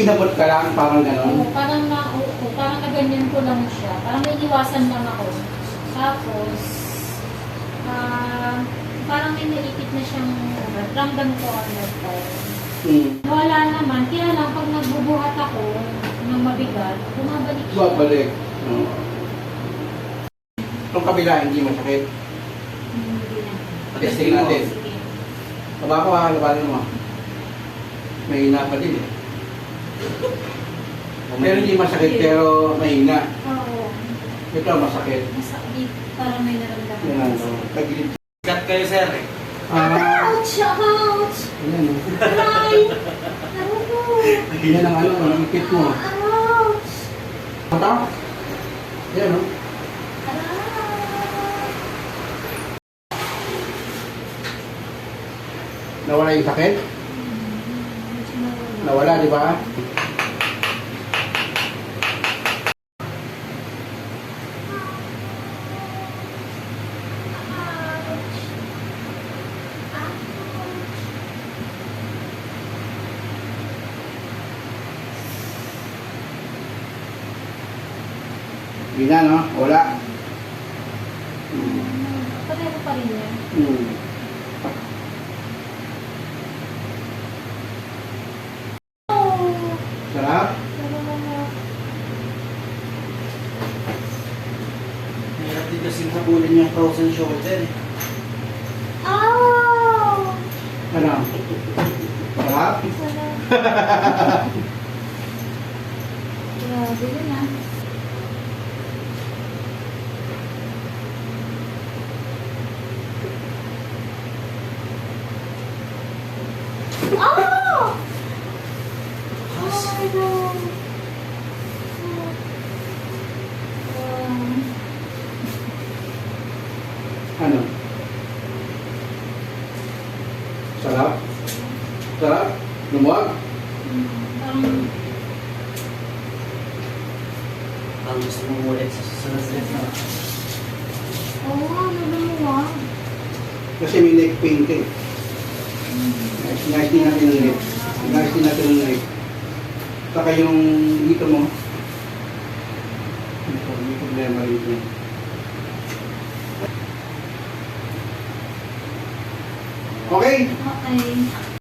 inabot ka lang, parang gano'n. Parang na ganyan ko lang siya. Parang may iwasan lang ako. Tapos, parang may naipit na siyang ramdam ko agad ko. Wala naman. Kaya lang, pag nagbubuhat ako ng mabigat, bumabalik siya. Babalik. Itong kabila, hindi masakit. Hindi na. Testing natin. Sige. Taba ko ha, labanan mo. May hina pa din eh. Pero hindi masakit, pero mahina. Oo. Ito masakit. Masakit. Parang may naramdaman. Yan ang tagilid. Cut kayo, sir eh. Ouch! Ouch! Yan o. Aray! Ano po? Yan ang ang ikit mo. Ouch! Mata? Yan o. Nawala yung sakit? Nawala, di ba? Hindi na, no? Wala. Pareho pa rin yan. Sarap? Hirap din kasi habulin yung frozen shoulder eh. Oh! Ano? Sarap? Grabe yun ah. Oh! Oh my God. Ano? Sarap? Sarap? Lumuwag? Parang Ang gusto mong ulit sa susunod na. oo nga, nagumuha. Kasi may neck pain ka eh. Nice din natin ang neck. Nice din natin ang neck. Saka yung dito mo. May problema rito. Okay? Okay.